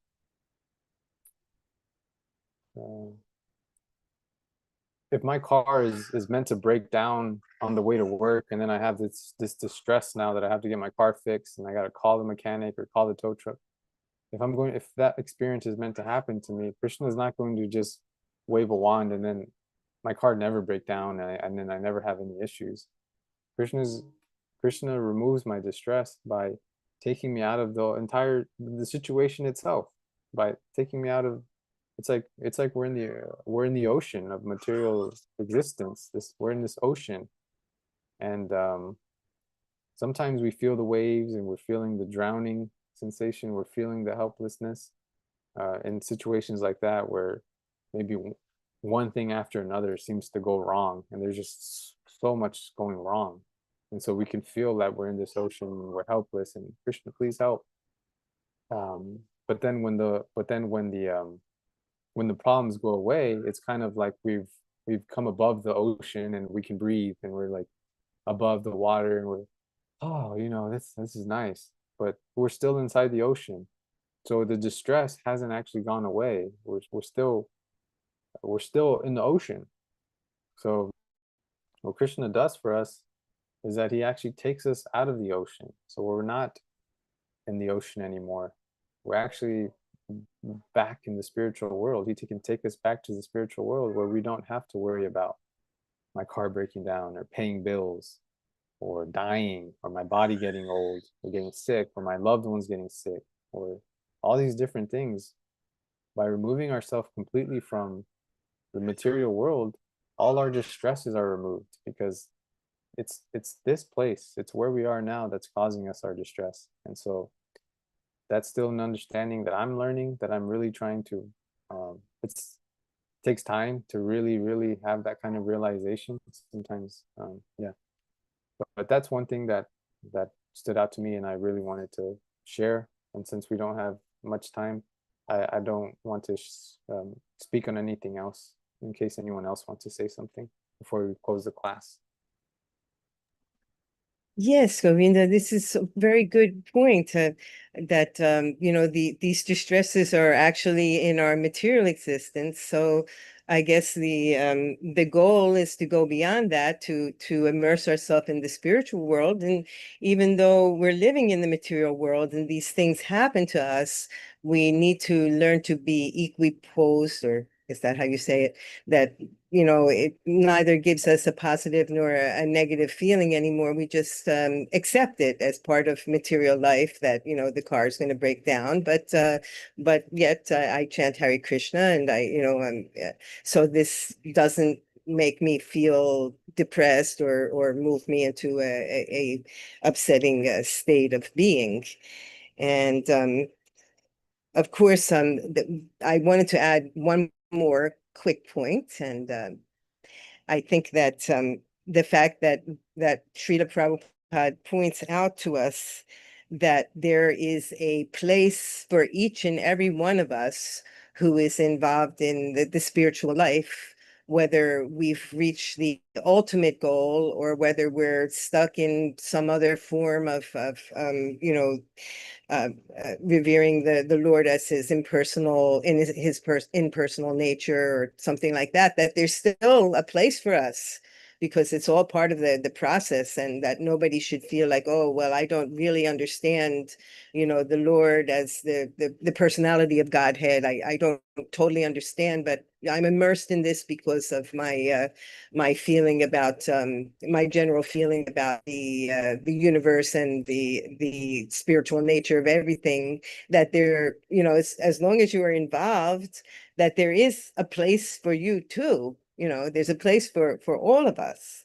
if my car is meant to break down on the way to work, and then I have this distress now that I have to get my car fixed, and I got to call the mechanic or call the tow truck. If that experience is meant to happen to me, Krishna is not going to just wave a wand and then my car never break down, and then I never have any issues. Krishna removes my distress by taking me out of the situation itself, by taking me out of. It's like we're in the ocean of material existence. We're in this ocean, and sometimes we feel the waves and we're feeling the drowning sensation. We're feeling the helplessness in situations like that, where maybe one thing after another seems to go wrong, and there's just so much going wrong, and so we can feel that we're in this ocean, we're helpless, and Krishna, please help. But then when the problems go away, it's kind of like we've come above the ocean and we can breathe, and we're like above the water, and we're, oh, this is nice, but we're still inside the ocean. So the distress hasn't actually gone away. We're still in the ocean. So what Krishna does for us is that he actually takes us out of the ocean. So we're not in the ocean anymore. We're actually back in the spiritual world. He can take us back to the spiritual world where we don't have to worry about my car breaking down or paying bills or dying or my body getting old or getting sick or my loved ones getting sick or all these different things. By removing ourselves completely from the material world, all our distresses are removed, because it's this place, it's where we are now that's causing us our distress. And so that's still an understanding that I'm learning, that I'm really trying to, it's takes time to really, really have that kind of realization sometimes. Yeah, but that's one thing that stood out to me, and I really wanted to share. And since we don't have much time, I don't want to speak on anything else, in case anyone else wants to say something before we close the class. Yes, Govinda, this is a very good point, that these distresses are actually in our material existence. So I guess the goal is to go beyond that, to immerse ourselves in the spiritual world. And even though we're living in the material world and these things happen to us, we need to learn to be equiposed, or is that how you say it? That it neither gives us a positive nor a negative feeling anymore. We just accept it as part of material life, that the car is going to break down, but yet I chant Hare Krishna, and so this doesn't make me feel depressed or move me into a upsetting state of being. And of course, I wanted to add one more quick point, and I think that the fact that Srila Prabhupada points out to us that there is a place for each and every one of us who is involved in the spiritual life, whether we've reached the ultimate goal or whether we're stuck in some other form of revering the Lord as his impersonal, in his impersonal nature, or something like that, that there's still a place for us, because it's all part of the process, and that nobody should feel like, oh, well, I don't really understand, the Lord as the personality of Godhead. I don't totally understand, but I'm immersed in this because of my feeling about my general feeling about the universe and the spiritual nature of everything. That there, as long as you are involved, that there is a place for you too. There's a place for all of us.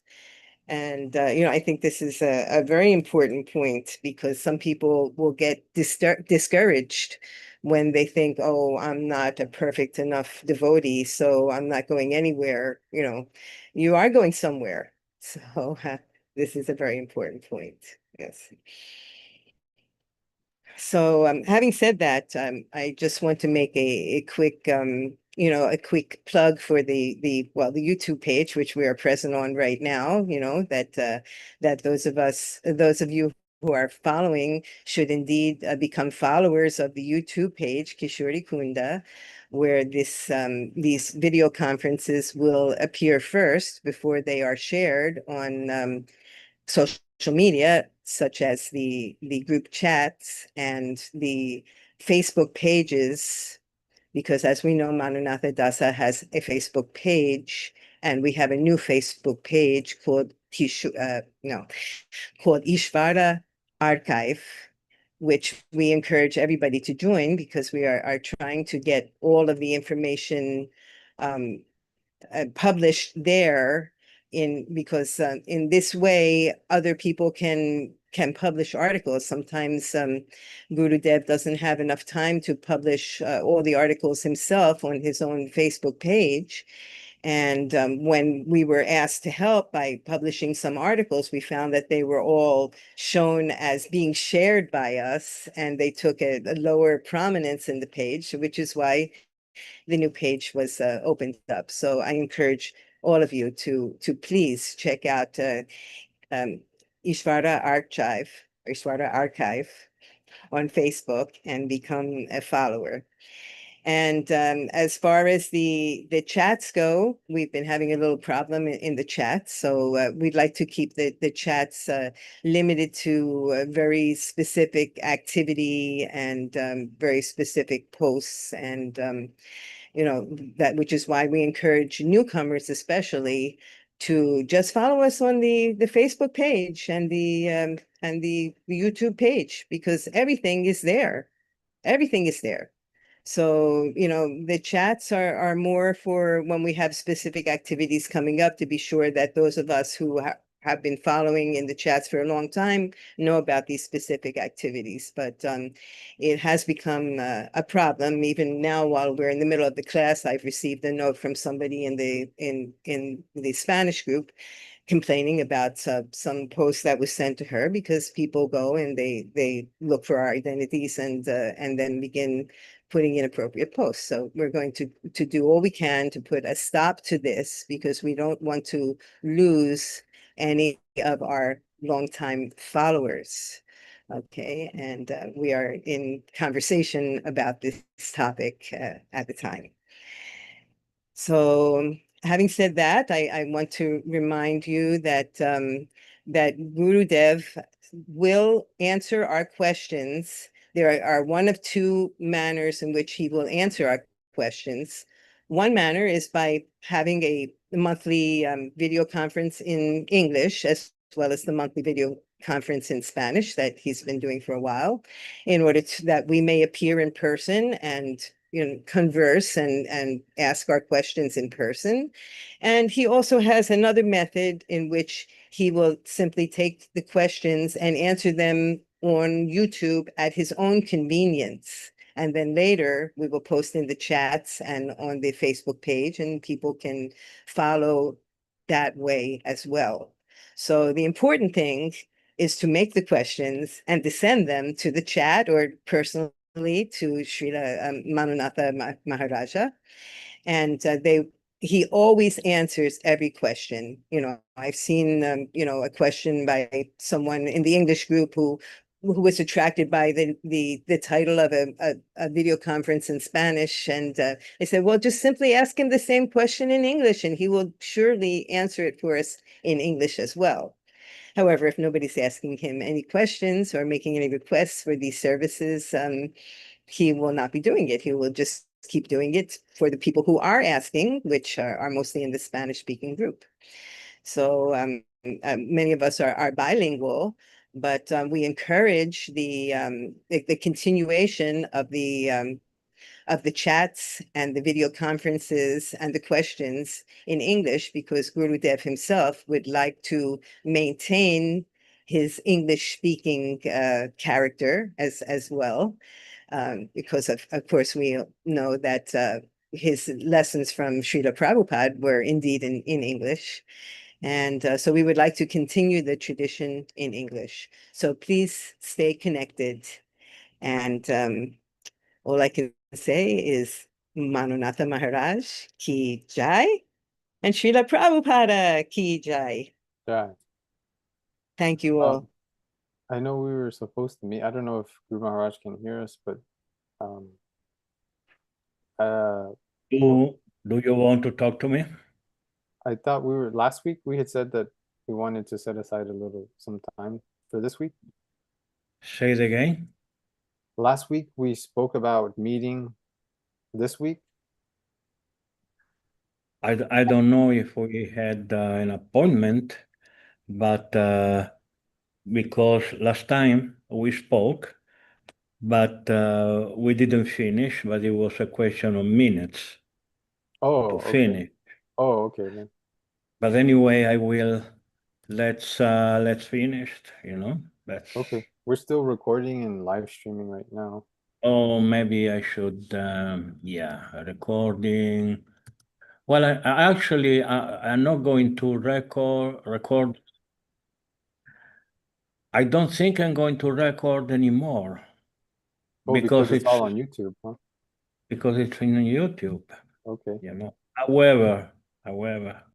And I think this is a very important point, because some people will get discouraged when they think, oh, I'm not a perfect enough devotee, so I'm not going anywhere. You are going somewhere. So this is a very important point. Yes. So having said that, I just want to make a quick a quick plug for the YouTube page, which we are present on right now. That those of you who are following should indeed become followers of the YouTube page, Kishori Kunda, where these video conferences will appear first before they are shared on social media, such as the group chats and the Facebook pages, because as we know, Manunatha Dasa has a Facebook page, and we have a new Facebook page called called Ishvara Archive, which we encourage everybody to join, because we are trying to get all of the information um, published there, because in this way other people can publish articles. Sometimes Gurudev doesn't have enough time to publish all the articles himself on his own Facebook page. And when we were asked to help by publishing some articles, we found that they were all shown as being shared by us, and they took a lower prominence in the page, which is why the new page was opened up. So I encourage all of you to please check out Ishvara Archive on Facebook and become a follower. And as far as the chats go, we've been having a little problem in the chats. So we'd like to keep the chats limited to very specific activity and very specific posts. And that, which is why we encourage newcomers especially to just follow us on the Facebook page and the YouTube page, because everything is there. Everything is there. So, the chats are more for when we have specific activities coming up, to be sure that those of us who have been following in the chats for a long time know about these specific activities. But it has become a problem. Even now, while we're in the middle of the class, I've received a note from somebody in the Spanish group complaining about some post that was sent to her, because people go and they look for our identities and then begin putting inappropriate posts. So we're going to do all we can to put a stop to this, because we don't want to lose any of our longtime followers. Okay, and we are in conversation about this topic at the time. So having said that, I want to remind you that Gurudev will answer our questions. There are one of two manners in which he will answer our questions. One manner is by having a monthly video conference in English, as well as the monthly video conference in Spanish that he's been doing for a while, in order that we may appear in person and converse and ask our questions in person. And he also has another method in which he will simply take the questions and answer them on YouTube at his own convenience. And then later we will post in the chats and on the Facebook page, and people can follow that way as well. So the important thing is to make the questions and to send them to the chat or personally to Srila Manunatha Maharaja. And he always answers every question. I've seen, a question by someone in the English group who was attracted by the title of a video conference in Spanish. And I said, well, just simply ask him the same question in English, and he will surely answer it for us in English as well. However, if nobody's asking him any questions or making any requests for these services, he will not be doing it. He will just keep doing it for the people who are asking, which are mostly in the Spanish-speaking group. So many of us are bilingual, but we encourage the continuation of the chats and the video conferences and the questions in English, because Gurudev himself would like to maintain his English speaking character as well. Because of course we know that his lessons from Srila Prabhupada were indeed in English. And so we would like to continue the tradition in English. So please stay connected. And all I can say is Manunatha Maharaj ki jai, and Srila Prabhupada ki jai. Yeah. Thank you all. I know we were supposed to meet. I don't know if Guru Maharaj can hear us, but Do you want to talk to me? I thought last week we had said that we wanted to set aside some time for this week. Say it again. Last week we spoke about meeting this week. I don't know if we had an appointment, but because last time we spoke, but we didn't finish, but it was a question of minutes Oh, to okay. finish. Oh, okay then. But anyway, let's finish, That's Okay. We're still recording and live streaming right now. Oh, maybe I should, recording. Well, I'm not going to record. I don't think I'm going to record anymore Oh, because it's all on YouTube, huh? because it's in YouTube, Okay. However,